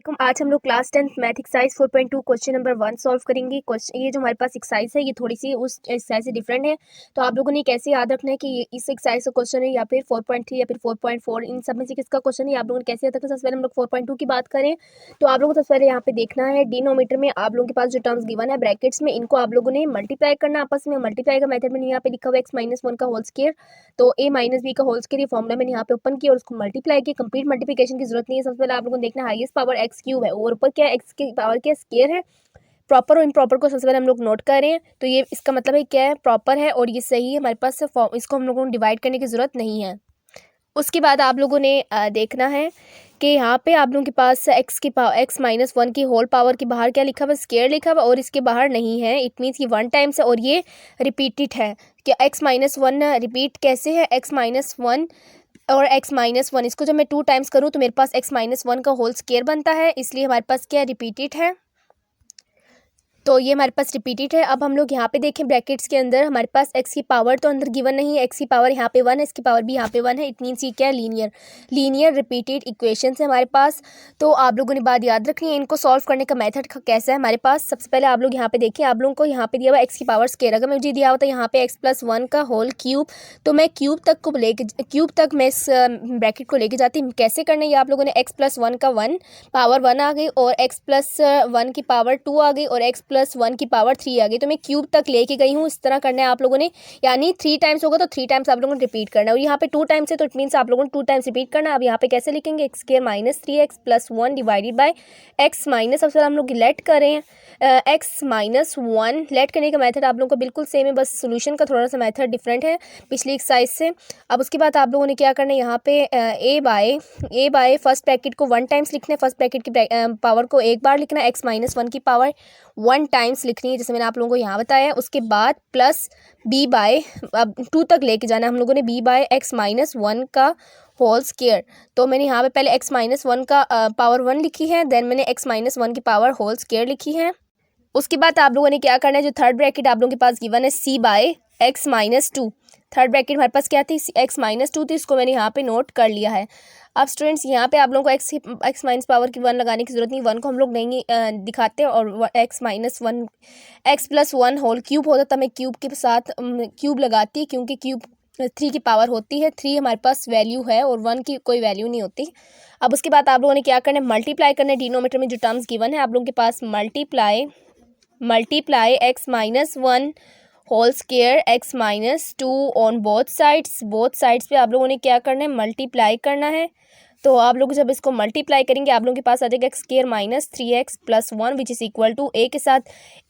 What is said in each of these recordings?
वालेकुम। आज हम लोग class 10th math exercise 4.2 question number 1 solve करेंगे। क्वेश्चन ये जो हमारे पास एक्सरसाइज है ये थोड़ी सी उस एक्सरसाइज से डिफरेंट है, तो आप लोगों ने कैसे याद रखना है कि इस एक्सरसाइज का क्वेश्चन है या फिर 4.3 या फिर 4.4, इन सब में से किसका क्वेश्चन है आप लोगों ने कैसे याद रखना है। सबसे पहले हम लोग 4.2 की बात करें तो आप लोगों को सबसे पहले यहाँ पे देखना है डिनोमीटर में आप लोगों के पास जो टर्म्स गिवन है ब्रैकेट्स में, इनको आप लोगों ने मल्टीप्लाई करना आपस में। मल्टीप्लाई का मेथड मैंने यहाँ पे लिखा हुआ x-1 का होल स्क्वायर, तो a माइनस बी का होल स्क्वायर ये फॉर्मूला मैंने यहाँ पे ओपन किया और उसको मल्टीप्लाई किया। कंप्लीट मल्टीप्लिकेशन की जरूरत नहीं है। सबसे पहले आप लोगों ने देखना हाईएस्ट पावर एक्स क्यूब है और ऊपर क्या एक्स की पावर क्या स्क्वायर है। प्रॉपर और इम्प्रॉपर को सबसे पहले हम लोग नोट करें, तो ये इसका मतलब है क्या है, प्रॉपर है और ये सही है। हमारे पास इसको हम लोगों को डिवाइड करने की ज़रूरत नहीं है। उसके बाद आप लोगों ने देखना है कि यहाँ पे आप लोगों के पास x-1 की होल पावर के बाहर क्या लिखा हुआ, स्क्वायर लिखा हुआ और इसके बाहर नहीं है। इट मीन्स कि 1 टाइम्स है और ये रिपीटेड है। क्या x-1 रिपीट कैसे है, x-1 और x-1 इसको जब मैं 2 टाइम्स करूँ तो मेरे पास x-1 का होल स्क्वायर बनता है, इसलिए हमारे पास क्या रिपीटेड है, तो ये हमारे पास रिपीटेड है। अब हम लोग यहाँ पे देखें ब्रैकेट्स के अंदर हमारे पास x की पावर तो अंदर गिवन नहीं है, x की पावर यहाँ पे 1 है, इसकी पावर भी यहाँ पे 1 है। इट मीन्स ये क्या है, लीनियर रिपीटेड इक्वेशन है हमारे पास। तो आप लोगों ने बात याद रखनी है। इनको सॉल्व करने का मेथड कैसा है हमारे पास, सबसे पहले आप लोग यहाँ पे देखिए, आप लोगों को यहाँ पे दिया हुआ x की पावर स्क्वायर, अगर मुझे दिया होता है यहाँ पे x+1 का होल क्यूब, तो मैं क्यूब तक मैं इस ब्रैकेट को लेके जाती। कैसे करना है, ये आप लोगों ने x+1 का 1 पावर 1 आ गई और x+1 की पावर 2 आ गई और x+1 की पावर 3 आ गई, तो मैं क्यूब तक लेके गई हूँ। इस तरह करना है आप लोगों ने, यानी 3 टाइम्स होगा तो 3 टाइम्स आप लोगों ने रिपीट करना है और यहाँ पे 2 टाइम्स है तो इट मीन्स आप लोगों ने 2 टाइम्स रिपीट करना है। अब यहाँ पे कैसे लिखेंगे, x² minus 3x+1 divided by x minus, सबसे हम लोग लेट करें x-1। लेट करने का मेथड आप लोगों को बिल्कुल सेम है, बस सोल्यूशन का थोड़ा सा मेथड डिफरेंट है पिछली एक्सरसाइज से। अब उसके बाद आप लोगों ने क्या करना है, यहाँ पे a बाय फर्स्ट ब्रैकेट को 1 टाइम्स लिखना है, फर्स्ट ब्रैकेट की पावर को एक बार लिखना है, x-1 की पावर 1 टाइम्स लिखनी है जैसे मैंने आप लोगों को यहाँ बताया। उसके बाद प्लस b बाय, अब 2 तक लेके जाना है हम लोगों ने, b बाय x-1 का होल स्क्वायर। तो मैंने यहाँ पे पहले x-1 का पावर 1 लिखी है, देन मैंने x-1 की पावर होल स्क्वायर लिखी है। उसके बाद आप लोगों ने क्या करना है, जो थर्ड ब्रैकेट आप लोगों के पास गिवन है c by x-2, third bracket हमारे पास क्या थी, x-2 थी, इसको मैंने यहाँ पे नोट कर लिया है। अब स्टूडेंट्स यहाँ पे आप लोगों को x माइनस पावर की 1 लगाने की जरूरत नहीं, 1 को हम लोग नहीं दिखाते और x+1 होल क्यूब होता तब मैं क्यूब के साथ क्यूब लगाती, क्योंकि क्यूब 3 की पावर होती है, 3 हमारे पास वैल्यू है और 1 की कोई वैल्यू नहीं होती। अब उसके बाद आप लोगों ने क्या करना है, मल्टीप्लाई करना है डिनोमीटर में जो टर्म्स गिवन है आप लोगों के पास, multiply x-1 whole square x-2 on both sides पे आप लोगों ने क्या करना है, मल्टीप्लाई करना है। तो आप लोग जब इसको मल्टीप्लाई करेंगे आप लोगों के पास आ जाएगा x² minus 3x+1 which is equal to a के साथ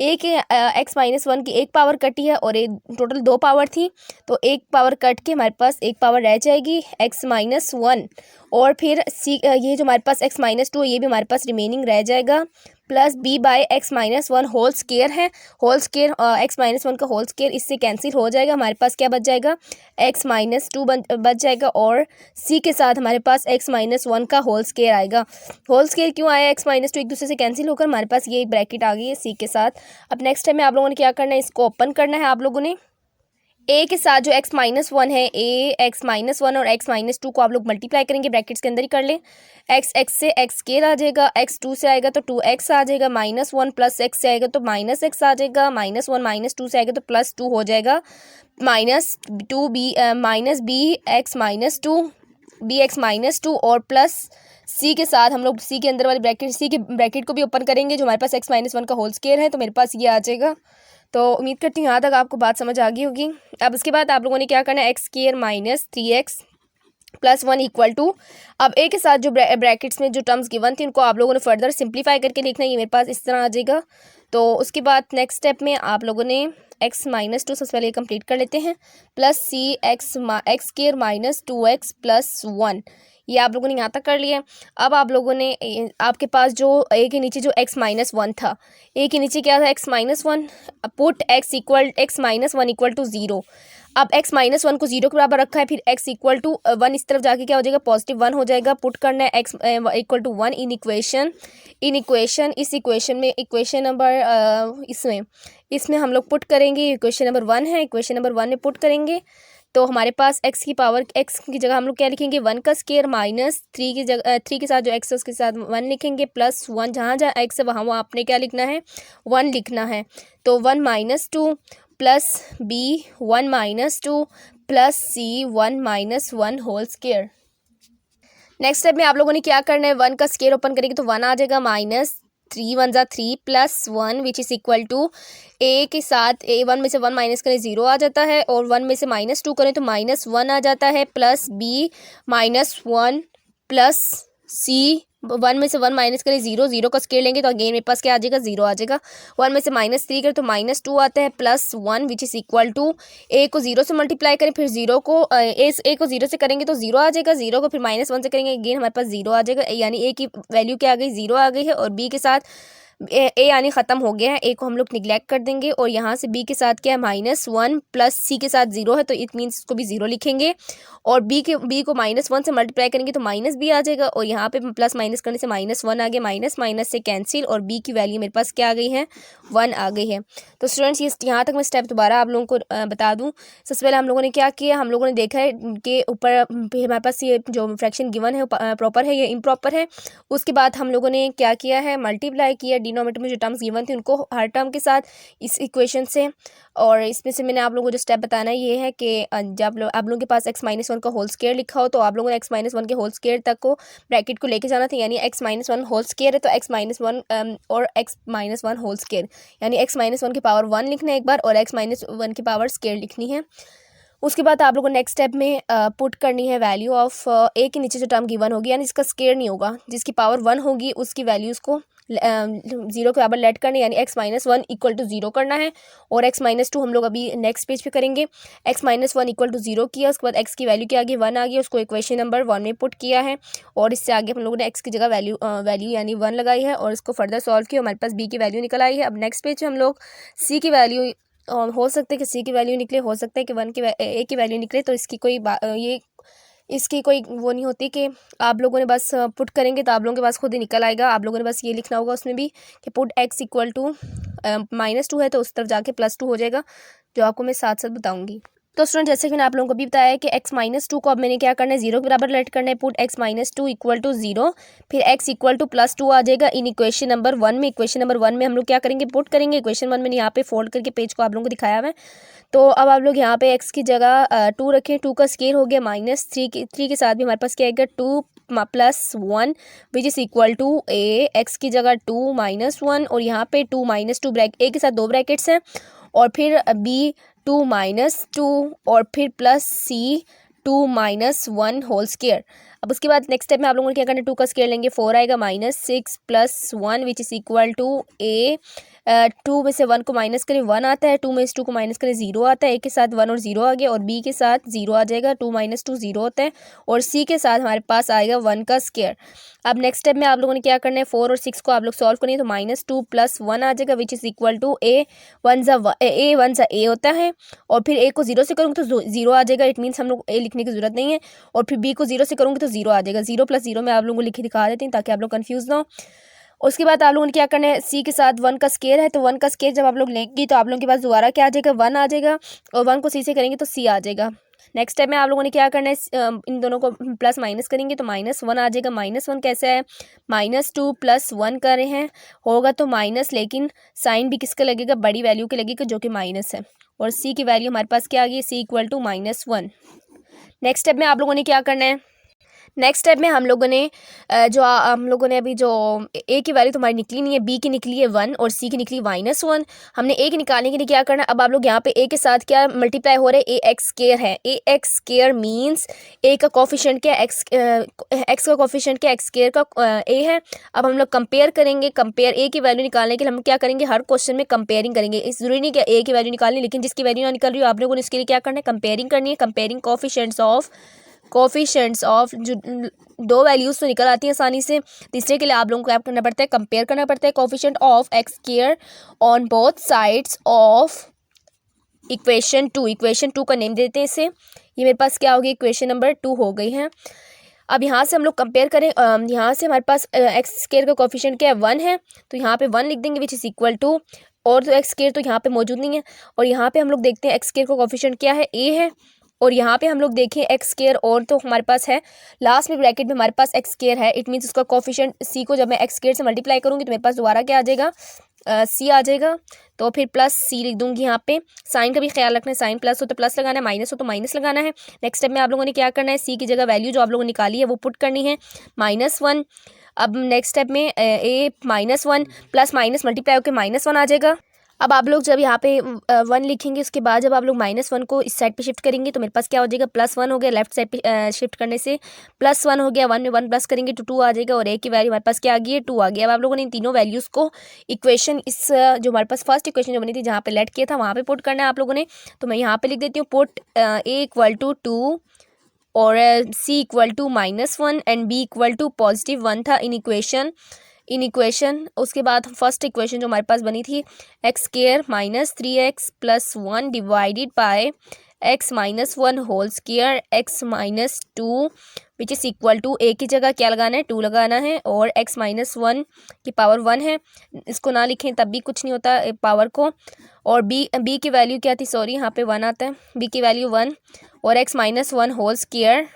x-1 की एक पावर कटी है और टोटल 2 पावर थी, तो एक पावर कट के हमारे पास एक पावर रह जाएगी x-1 और फिर ये जो हमारे पास x-2 ये भी हमारे पास रिमेनिंग रह जाएगा, plus b by x-1 whole square है, होल स्क्वायर x-1 का होल स्क्वायर इससे कैंसिल हो जाएगा, हमारे पास क्या बच जाएगा, x-2 बच जाएगा और c के साथ हमारे पास x-1 का होल स्क्वायर आएगा। होल स्क्वायर क्यों आया, x-2 एक दूसरे से कैंसिल होकर हमारे पास ये ब्रैकेट आ गई है c के साथ। अब नेक्स्ट टाइम में आप लोगों ने क्या करना है, इसको ओपन करना है। आप लोगों ने a के साथ जो x-1 है, x-1 और x-2 को आप लोग मल्टीप्लाई करेंगे, ब्रैकेट्स के अंदर ही कर लें। x से x² आ जाएगा, x2 से आएगा तो 2x आ जाएगा, -1 प्लस x से आएगा तो -x आ जाएगा, -1 -2 से आएगा तो +2 हो जाएगा, -bx-2 और प्लस c के साथ हम लोग c के अंदर वाली ब्रैकेट को भी ओपन करेंगे जो हमारे पास x-1 का होल स्क्वायर है, तो मेरे पास ये आ जाएगा। तो उम्मीद करती हूँ यहाँ तक आपको बात समझ आ गई होगी। अब उसके बाद आप लोगों ने क्या करना है, x² minus 3x+1 equal to, अब a के साथ जो ब्रैकेट्स में जो टर्म्स गिवन थी उनको आप लोगों ने फर्दर सिंप्लीफाई करके लिखना है, ये मेरे पास इस तरह आ जाएगा। तो उसके बाद नेक्स्ट स्टेप में आप लोगों ने x-2 सबसे पहले कंप्लीट कर लेते हैं, plus c x² minus 2x+1, ये आप लोगों ने यहाँ तक कर लिया। अब आप लोगों ने आपके पास जो a के नीचे जो x-1 था, a के नीचे क्या था, x-1, put x-1 equal to 0। अब x-1 को 0 के बराबर रखा है, फिर x इक्वल टू 1 इस तरफ जाके क्या हो जाएगा, +1 हो जाएगा। पुट करना है x equal to 1 in equation, इस इक्वेशन में इक्वेशन नंबर इसमें हम लोग पुट करेंगे, इक्वेशन नंबर 1 है, इक्वेशन नंबर 1 में पुट करेंगे तो हमारे पास x की पावर x की जगह हम लोग क्या लिखेंगे 1 का स्केयर माइनस 3 की जगह 3 के साथ जो x है उसके साथ 1 लिखेंगे प्लस 1, जहाँ जहाँ x है वहाँ आपने क्या लिखना है 1 लिखना है। तो 1 minus 2 plus b 1 minus 2 plus c 1 minus 1 whole square. Next step में आप लोगों ने क्या करना है, 1 का स्केयर ओपन करेंगे तो 1 आ जाएगा minus 3 1 3 plus 1 which is equal to a के साथ ए 1 में से 1 माइनस करें 0 आ जाता है, और 1 में से माइनस 2 करें तो माइनस 1 आ जाता है, प्लस बी माइनस 1 प्लस सी 1 में से 1 माइनस करें 0, 0 का स्केयर लेंगे तो अगेन मेरे पास क्या आ जाएगा 0 आ जाएगा। 1 में से माइनस 3 करें तो माइनस 2 आता है, plus 1 which is equal to a को 0 से मल्टीप्लाई करें फिर 0 को ए को 0 से करेंगे तो 0 आ जाएगा, 0 को फिर माइनस 1 से करेंगे अगेन हमारे पास 0 आ जाएगा, यानी ए की वैल्यू क्या आ गई 0 आ गई है। और बी के साथ ए यानी ख़त्म हो गया है, ए को हम लोग निगलेक्ट कर देंगे, और यहाँ से बी के साथ क्या है -1 प्लस सी के साथ 0 है तो इट मीन्स इसको भी 0 लिखेंगे, और बी को -1 से मल्टीप्लाई करेंगे तो माइनस बी आ जाएगा, और यहाँ पे प्लस माइनस करने से -1 आ गया, माइनस माइनस से कैंसिल, और बी की वैल्यू मेरे पास क्या आ गई है 1 आ गई है। तो स्टूडेंट्स ये यहाँ तक मैं स्टेप दोबारा आप लोगों को बता दूँ। सबसे पहले हम लोगों ने क्या किया, हम लोगों ने देखा है कि ऊपर हमारे पास ये जो फ्रैक्शन गिवन है प्रॉपर है या इम्प्रॉपर है। उसके बाद हम लोगों ने क्या किया है, मल्टीप्लाई किया डिनोमिनेटर में जो टर्म्स गिवन थे उनको हर टर्म के साथ इस इक्वेशन से, और इसमें से मैंने आप लोगों को जो स्टेप बताना ये है कि जब आप लोगों के पास x-1 का होल स्क्वायर लिखा हो तो आप लोगों ने x-1 के होल स्क्वायर तक को ब्रैकेट को लेके जाना था, यानी x-1 होल स्क्वायर है तो x-1 और x-1 होल स्क्वायर, यानी x-1 की पावर 1 लिखना है एक बार और x-1 की पावर स्क्वायर लिखनी है। उसके बाद आप लोगों को नेक्स्ट स्टेप में पुट करनी है वैल्यू ऑफ ए के नीचे जो टर्म गिवन होगी, यानी जिसका स्क्वायर नहीं होगा, जिसकी पावर 1 होगी उसकी वैल्यूज़ को 0 के बराबर लेट करना है, यानी x-1 इक्वल टू 0 करना है, और x-2 हम लोग अभी नेक्स्ट पेज पे करेंगे। x-1 इक्वल टू 0 किया, उसके बाद x की वैल्यू क्या आ गई 1 आ गई, उसको इक्वेशन नंबर 1 में पुट किया है, और इससे आगे हम लोगों ने x की जगह वैल्यू यानी 1 लगाई है, और इसको फर्दर सॉल्व किया, हमारे पास b की वैल्यू निकल आई है। अब नेक्स्ट पेज हम लोग c की वैल्यू हो सकता है कि सी की वैल्यू निकले, हो सकता है कि ए की वैल्यू निकले, तो इसकी कोई इसकी कोई वो नहीं होती कि आप लोगों ने बस पुट करेंगे तो आप लोगों के पास खुद ही निकल आएगा। आप लोगों ने बस ये लिखना होगा उसमें भी कि पुट x इक्वल टू -2 है तो उस तरफ जाके +2 हो जाएगा, जो आपको मैं साथ साथ बताऊँगी। तो स्टूडेंट जैसे कि मैंने आप लोगों को भी बताया है कि x-2 को अब मैंने क्या करना है 0 के बराबर लेट करना है, पुट x-2 इक्वल टू 0, फिर x इक्वल टू +2 आ जाएगा इन इक्वेशन नंबर 1 में। इक्वेशन नंबर 1 में हम लोग क्या करेंगे पुट करेंगे, इक्वेशन 1 मैंने यहाँ पे फोल्ड करके पेज को आप लोगों को दिखाया हुआ है। तो अब आप लोग यहाँ पे x की जगह 2 रखें, 2 का स्केयर हो गया -3 के साथ भी हमारे पास क्या आएगा 2 + 1 which is equal to a, x की जगह 2 -1, और यहाँ पे 2 -2 a के साथ 2 ब्रैकेट्स हैं, और फिर b 2 -2 और फिर प्लस c 2 -1 होल स्क्वायर। अब उसके बाद नेक्स्ट स्टेप में आप लोगों ने क्या करना है 2 का स्क्वायर लेंगे 4 आएगा, -6 + 1 which is equal to a 2 में से 1 को माइनस करें 1 आता है, 2 में से 2 को माइनस करें 0 आता है, a के साथ 1 और 0 आ गया, और b के साथ 0 आ जाएगा, 2 - 2 0 होता है, और c के साथ हमारे पास आएगा 1 का स्क्वायर। अब नेक्स्ट स्टेप में आप लोगों ने क्या करना है 4 और 6 को आप लोग सॉल्व करेंगे तो -2 + 1 आ जाएगा which is equal to a 1 a होता है, और फिर a को 0 से करूँगी तो 0 आ जाएगा, इट मीन्स हम लोग a लिखने की जरूरत नहीं है, और फिर b को 0 से करूँगी तो 0 आ जाएगा। 0 + 0 में आप लोगों को लिख के दिखा देती हूँ ताकि आप लोग कंफ्यूज ना हो। उसके बाद आप लोगों ने क्या करना है c के साथ 1 का स्क्वायर है, तो 1 का स्क्वायर जब आप लोग लेंगे तो आप लोगों के पास दोबारा क्या आ जाएगा 1 आ जाएगा, और 1 को c से करेंगे तो c आ जाएगा। नेक्स्ट टाइम में आप लोगों ने क्या करना है इन दोनों को प्लस माइनस करेंगे तो -1 आ जाएगा। -1 कैसे है, -2 + 1 कर रहे हैं होगा तो माइनस, लेकिन साइन भी किसका लगेगा बड़ी वैल्यू के लगेगा जो कि माइनस है, और c की वैल्यू हमारे पास क्या आ गई c equal to -1। Next step में आप लोगों ने क्या करना है, नेक्स्ट स्टेप में हम लोगों ने हम लोगों ने अभी जो ए की वैल्यू तुम्हारी निकली नहीं है, बी की निकली है 1 और सी की निकली -1, हमने ए की निकालने के लिए क्या करना है, अब आप लोग यहाँ पे ए के साथ क्या मल्टीप्लाई हो रहा है, ए एक्स स्क्वायर है, ए एक्स स्क्वायर मीन्स ए का कोफिशिएंट क्या एक्स का कोफिशिएंट क्या एक्स स्क्वायर का ए है। अब हम लोग कंपेयर करेंगे, कंपेयर ए की वैल्यू निकालने के लिए हम क्या करेंगे हर क्वेश्चन में कंपेयरिंग करेंगे, इस जरूरी नहीं कि ए की वैल्यू निकालनी, लेकिन जिसकी वैल्यू ना निकल रही हो आप लोगों ने इसके लिए क्या करना है कंपेयरिंग करनी है। कंपेयरिंग कोफिशिएंट्स ऑफ जो 2 वैल्यूज़ तो निकल आती हैं आसानी से, तीसरे के लिए आप लोगों को क्या करना पड़ता है कंपेयर करना पड़ता है coefficient of x square on both sides of equation 2। Equation 2 का नेम देते हैं इसे, ये मेरे पास क्या होगी इक्वेशन नंबर 2 हो गई है। अब यहाँ से हम लोग कंपेयर करें, यहाँ से हमारे पास एक्स स्क्वायर का कोफिशिएंट क्या है 1 है, तो यहाँ पे 1 लिख देंगे विच इज़ इक्वल टू, और तो एक्स स्क्वायर तो यहाँ पे मौजूद नहीं है, और यहाँ पे हम लोग देखते हैं एक्स स्क्वायर का कोफिशिएंट क्या है ए है, और यहाँ पे हम लोग देखें एक्स स्क्वायर और तो हमारे पास है लास्ट में ब्रैकेट में हमारे पास एक्स स्क्वायर है। इट मीन्स उसका कोफिशिएंट सी को जब मैं एक्स स्क्वायर से मल्टीप्लाई करूँगी तो मेरे पास दोबारा क्या आ जाएगा, सी आ जाएगा। तो फिर प्लस सी लिख दूंगी। यहाँ पे साइन का भी ख्याल रखना है, साइन प्लस हो तो प्लस लगाना है, माइनस हो तो माइनस लगाना है। नेक्स्ट स्टेप में आप लोगों ने क्या करना है, सी की जगह वैल्यू जो आप लोगों ने निकाली है वो पुट करनी है, -1। अब नेक्स्ट स्टेप में ए -1 प्लस माइनस मल्टीप्लाई होकर -1 आ जाएगा। अब आप लोग जब यहाँ पे 1 लिखेंगे उसके बाद जब आप लोग -1 को इस साइड पे शिफ्ट करेंगे तो मेरे पास क्या हो जाएगा, +1 हो गया। लेफ्ट साइड पे शिफ्ट करने से +1 हो गया, 1 में 1 प्लस करेंगे तो 2 आ जाएगा और ए की वैल्यू हमारे पास क्या आ गई है, 2 आ गया। अब आप लोगों ने इन तीनों वैल्यूज़ को इक्वेशन इस जो हमारे पास फर्स्ट इक्वेशन जो बनी थी जहाँ पे लेट किया था वहाँ पे पुट करना है आप लोगों ने। तो मैं यहाँ पे लिख देती हूँ पुट ए = 2 और सी = -1 एंड बी = +1 था इन इक्वेशन। उसके बाद फर्स्ट इक्वेशन जो हमारे पास बनी थी x² -3x + 1 divided by x - 1 whole square x - 2 which is equal to a की जगह क्या लगाना है, 2 लगाना है और x - 1 की पावर 1 है। इसको ना लिखें तब भी कुछ नहीं होता पावर को। और b की वैल्यू क्या थी, सॉरी यहाँ पे 1 आता है, b की वैल्यू 1 और x - 1 whole square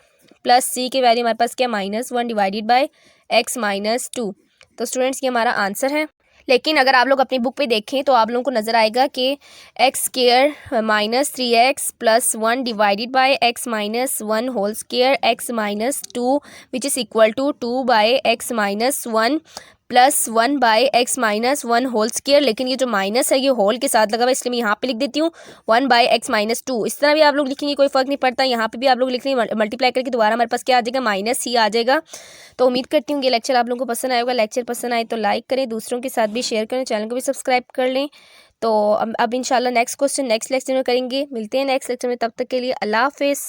plus c की वैल्यू हमारे पास क्या, -1 डिवाइडेड बाय x - 2। तो स्टूडेंट्स ये हमारा आंसर है। लेकिन अगर आप लोग अपनी बुक पे देखें तो आप लोगों को नज़र आएगा कि x² -3x + 1 divided by x - 1 whole square x - 2 which is equal to 2 by x - 1 + 1 by x - 1 whole square. लेकिन ये जो माइनस है ये होल के साथ लगा हुआ है इसलिए मैं यहाँ पे लिख देती हूँ 1 बाय x - 2। इस तरह भी आप लोग लिखेंगे कोई फ़र्क नहीं पड़ता, यहाँ पे भी आप लोग लिख लेंगे मल्टीप्लाई करके दोबारा हमारे पास क्या आ जाएगा, -c आ जाएगा। तो उम्मीद करती हूँ ये लेक्चर आप लोगों को पसंद आएगा। लेक्चर पसंद आए तो लाइक करें, दूसरों के साथ भी शेयर करें, चैनल को भी सब्सक्राइब कर लें। तो अब इंशाल्लाह नेक्स्ट क्वेश्चन नेक्स्ट लेक्चर में करेंगे। मिलते हैं नेक्स्ट लेक्चर में, तब तक के लिए अल्लाह हाफिज़।